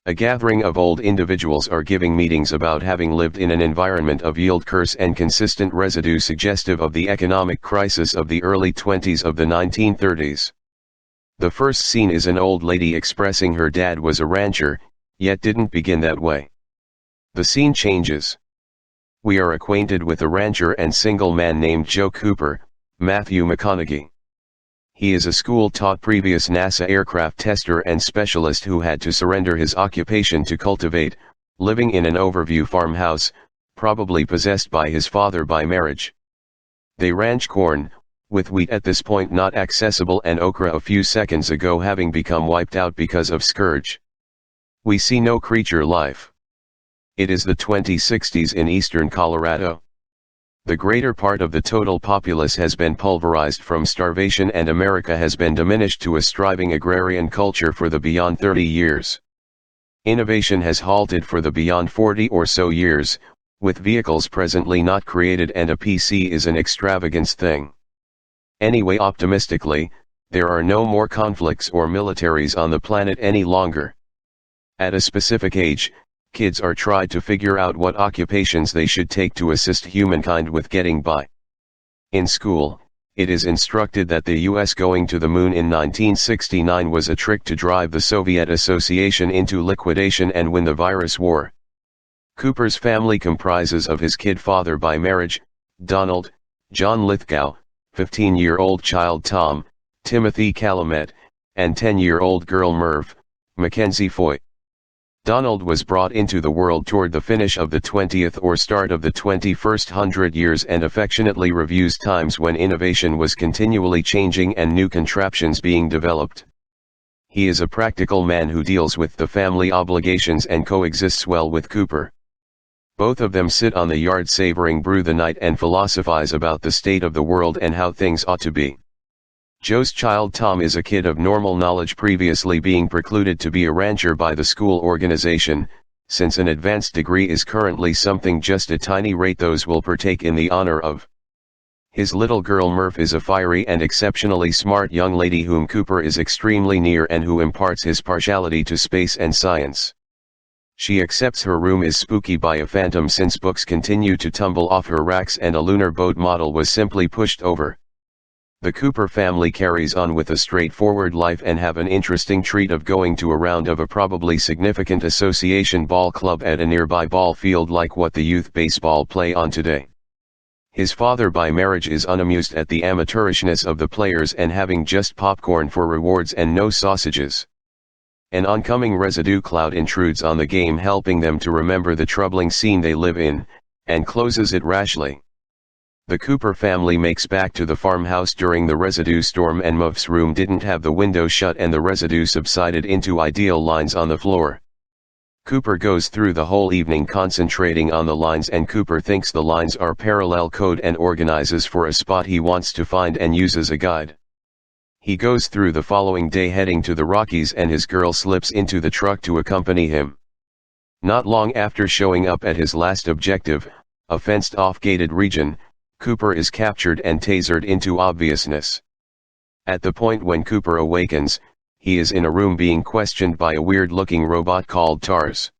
A gathering of old individuals are giving meetings about having lived in an environment of yield curse and consistent residue suggestive of the economic crisis of the early 20s of the 1930s. The first scene is an old lady expressing her dad was a rancher, yet didn't begin that way. The scene changes. We are acquainted with a rancher and single man named Joe Cooper, Matthew McConaughey. He is a school-taught previous NASA aircraft tester and specialist who had to surrender his occupation to cultivate, living in an overview farmhouse, probably possessed by his father by marriage. They ranch corn, with wheat at this point not accessible and okra a few seconds ago having become wiped out because of scourge. We see no creature life. It is the 2060s in eastern Colorado. The greater part of the total populace has been pulverized from starvation and America has been diminished to a striving agrarian culture for the beyond 30 years. Innovation has halted for the beyond 40 or so years, with vehicles presently not created and a PC is an extravagance thing. Anyway, optimistically, there are no more conflicts or militaries on the planet any longer. At a specific age, kids are tried to figure out what occupations they should take to assist humankind with getting by. In school, it is instructed that the US going to the moon in 1969 was a trick to drive the Soviet Association into liquidation and win the virus war. Cooper's family comprises of his kid father by marriage, Donald, John Lithgow, 15-year-old child Tom, Timothy Calumet, and 10-year-old girl Merv, Mackenzie Foy. Donald was brought into the world toward the finish of the 20th or start of the 21st hundred years and affectionately reviews times when innovation was continually changing and new contraptions being developed. He is a practical man who deals with the family obligations and coexists well with Cooper. Both of them sit on the yard savoring brew the night and philosophize about the state of the world and how things ought to be. Joe's child Tom is a kid of normal knowledge, previously being precluded to be a rancher by the school organization, since an advanced degree is currently something just a tiny rate those will partake in the honor of. His little girl Murph is a fiery and exceptionally smart young lady whom Cooper is extremely near and who imparts his partiality to space and science. She accepts her room is spooky by a phantom since books continue to tumble off her racks and a lunar boat model was simply pushed over. The Cooper family carries on with a straightforward life and have an interesting treat of going to a round of a probably significant association ball club at a nearby ball field like what the youth baseball play on today. His father by marriage is unamused at the amateurishness of the players and having just popcorn for rewards and no sausages. An oncoming residue cloud intrudes on the game, helping them to remember the troubling scene they live in, and closes it rashly. The Cooper family makes back to the farmhouse during the residue storm and Muff's room didn't have the window shut and the residue subsided into ideal lines on the floor. Cooper goes through the whole evening concentrating on the lines and Cooper thinks the lines are parallel code and organizes for a spot he wants to find and uses a guide. He goes through the following day heading to the Rockies and his girl slips into the truck to accompany him. Not long after showing up at his last objective, a fenced-off gated region, Cooper is captured and tasered into obviousness. At the point when Cooper awakens, he is in a room being questioned by a weird-looking robot called TARS.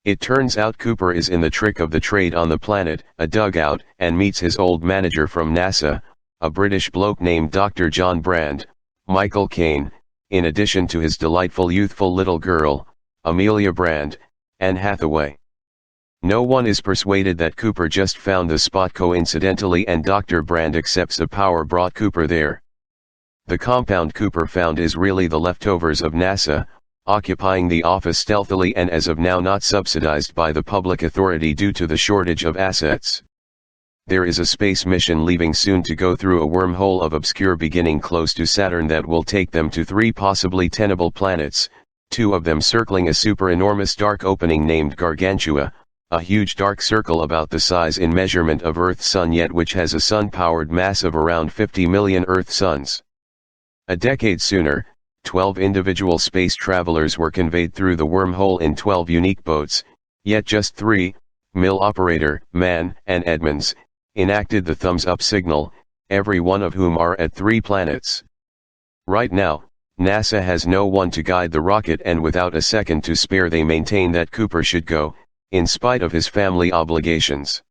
It turns out Cooper is in the trick of the trade on the planet, a dugout, and meets his old manager from NASA, a British bloke named Dr. John Brand, Michael Caine, in addition to his delightful youthful little girl, Amelia Brand, Anne Hathaway. No one is persuaded that Cooper just found the spot coincidentally and Dr. Brand accepts a power brought Cooper there. The compound Cooper found is really the leftovers of NASA, occupying the office stealthily and as of now not subsidized by the public authority due to the shortage of assets. There is a space mission leaving soon to go through a wormhole of obscure beginning close to Saturn that will take them to 3 possibly tenable planets, 2 of them circling a super-enormous dark opening named Gargantua, a huge dark circle about the size in measurement of Earth's sun yet which has a sun-powered mass of around 50 million Earth suns. A decade sooner, 12 individual space travelers were conveyed through the wormhole in 12 unique boats, yet just 3, Mill operator, Mann, and Edmonds, enacted the thumbs-up signal, every one of whom are at 3 planets. Right now, NASA has no one to guide the rocket, and without a second to spare they maintain that Cooper should go, in spite of his family obligations.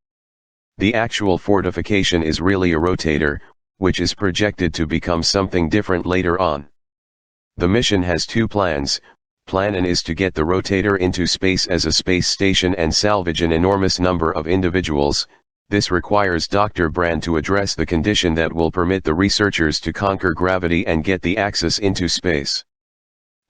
The actual fortification is really a rotator, which is projected to become something different later on. The mission has two plans. Plan A is to get the rotator into space as a space station and salvage an enormous number of individuals. This requires Dr. Brand to address the condition that will permit the researchers to conquer gravity and get the access into space.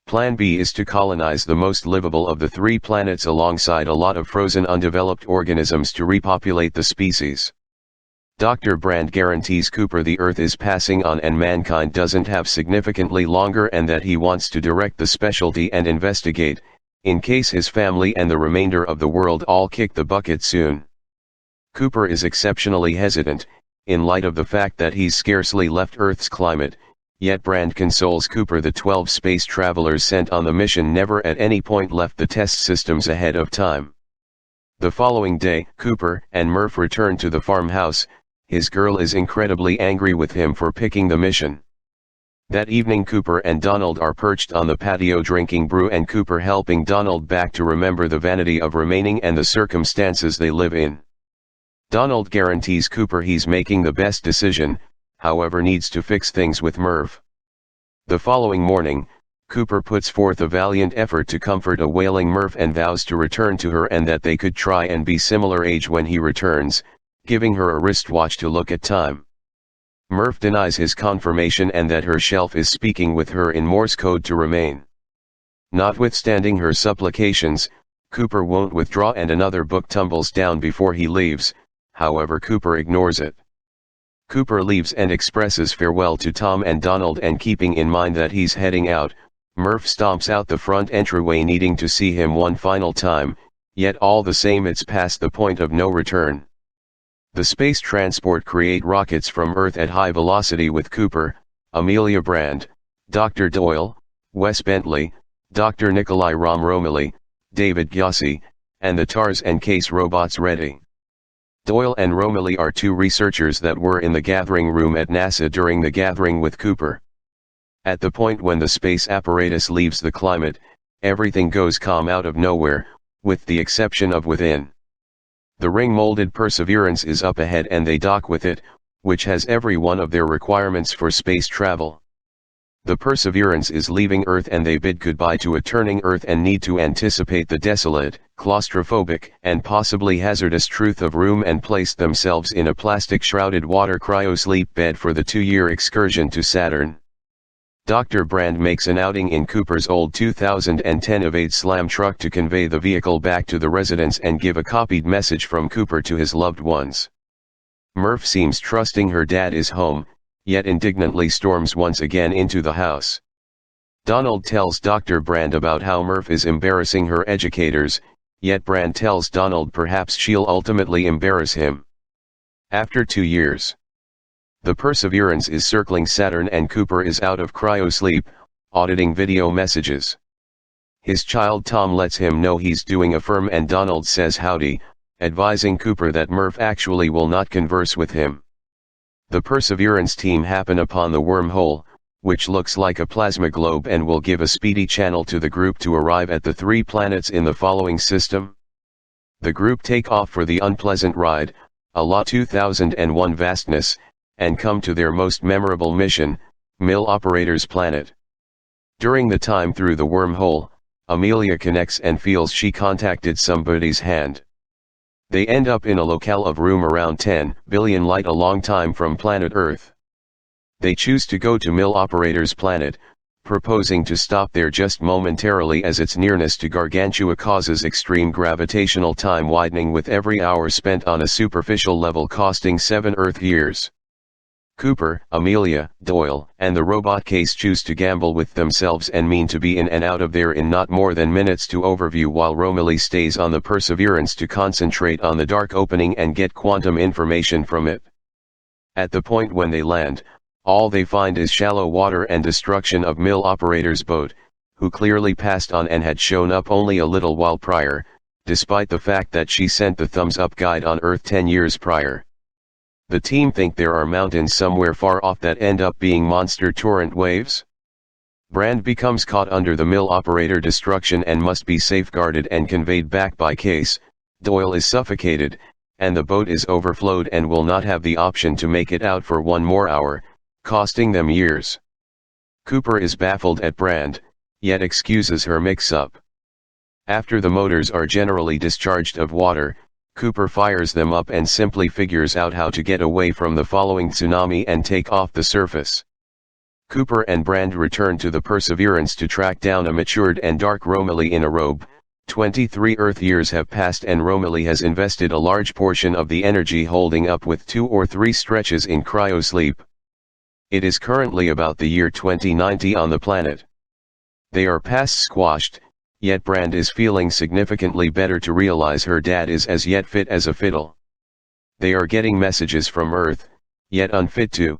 Plan B is to colonize the most livable of the three planets alongside a lot of frozen undeveloped organisms to repopulate the species. Dr. Brand guarantees Cooper the Earth is passing on and mankind doesn't have significantly longer, and that he wants to direct the specialty and investigate, in case his family and the remainder of the world all kick the bucket soon. Cooper is exceptionally hesitant, in light of the fact that he's scarcely left Earth's climate, yet Brand consoles Cooper the 12 space travelers sent on the mission never at any point left the test systems ahead of time. The following day, Cooper and Murph return to the farmhouse. His girl is incredibly angry with him for picking the mission. That evening Cooper and Donald are perched on the patio drinking brew, and Cooper helping Donald back to remember the vanity of remaining and the circumstances they live in. Donald guarantees Cooper he's making the best decision, however needs to fix things with Murph. The following morning, Cooper puts forth a valiant effort to comfort a wailing Murph and vows to return to her and that they could try and be similar age when he returns, giving her a wristwatch to look at time. Murph denies his confirmation and that her shelf is speaking with her in Morse code to remain. Notwithstanding her supplications, Cooper won't withdraw and another book tumbles down before he leaves. However, Cooper ignores it. Cooper leaves and expresses farewell to Tom and Donald, and keeping in mind that he's heading out, Murph stomps out the front entryway needing to see him one final time, yet all the same it's past the point of no return. The space transport create rockets from Earth at high velocity with Cooper, Amelia Brand, Dr. Doyle, Wes Bentley, Dr. Nikolai Romilly, David Gyasi, and the TARS and Case robots ready. Doyle and Romilly are two researchers that were in the gathering room at NASA during the gathering with Cooper. At the point when the space apparatus leaves the climate, everything goes calm out of nowhere, with the exception of within. The ring-molded Perseverance is up ahead and they dock with it, which has every one of their requirements for space travel. The Perseverance is leaving Earth and they bid goodbye to a turning Earth and need to anticipate the desolate, claustrophobic, and possibly hazardous truth of room and place themselves in a plastic-shrouded water cryosleep bed for the 2-year excursion to Saturn. Dr. Brand makes an outing in Cooper's old 2010 Evade Slam truck to convey the vehicle back to the residence and give a copied message from Cooper to his loved ones. Murph seems trusting her dad is home, yet indignantly storms once again into the house. Donald tells Dr. Brand about how Murph is embarrassing her educators, yet Brand tells Donald perhaps she'll ultimately embarrass him. After 2 years, the Perseverance is circling Saturn and Cooper is out of cryosleep, auditing video messages. His child Tom lets him know he's doing a firm and Donald says howdy, advising Cooper that Murph actually will not converse with him. The Perseverance team happen upon the wormhole, which looks like a plasma globe and will give a speedy channel to the group to arrive at the 3 planets in the following system. The group take off for the unpleasant ride, a la 2001 vastness, and come to their most memorable mission, Mill Operator's planet. During the time through the wormhole, Amelia connects and feels she contacted somebody's hand. They end up in a locale of room around 10 billion light a long time from planet Earth. They choose to go to Mill Operator's planet, proposing to stop there just momentarily as its nearness to Gargantua causes extreme gravitational time widening with every hour spent on a superficial level costing 7 Earth years. Cooper, Amelia, Doyle, and the robot Case choose to gamble with themselves and mean to be in and out of there in not more than minutes to overview, while Romilly stays on the Perseverance to concentrate on the dark opening and get quantum information from it. At the point when they land, all they find is shallow water and destruction of Mill Operator's boat, who clearly passed on and had shown up only a little while prior, despite the fact that she sent the thumbs up guide on Earth 10 years prior. The team think there are mountains somewhere far off that end up being monster torrent waves. Brand becomes caught under the mill operator destruction and must be safeguarded and conveyed back by case. Doyle is suffocated, and the boat is overflowed and will not have the option to make it out for one more hour, costing them years. Cooper is baffled at Brand, yet excuses her mix-up. After the motors are generally discharged of water, Cooper fires them up and simply figures out how to get away from the following tsunami and take off the surface. Cooper and Brand return to the Perseverance to track down a matured and dark Romilly in a robe. 23 Earth years have passed and Romilly has invested a large portion of the energy holding up with 2 or 3 stretches in cryosleep. It is currently about the year 2090 on the planet. They are past squashed, yet Brand is feeling significantly better to realize her dad is as yet fit as a fiddle. They are getting messages from Earth, yet unfit to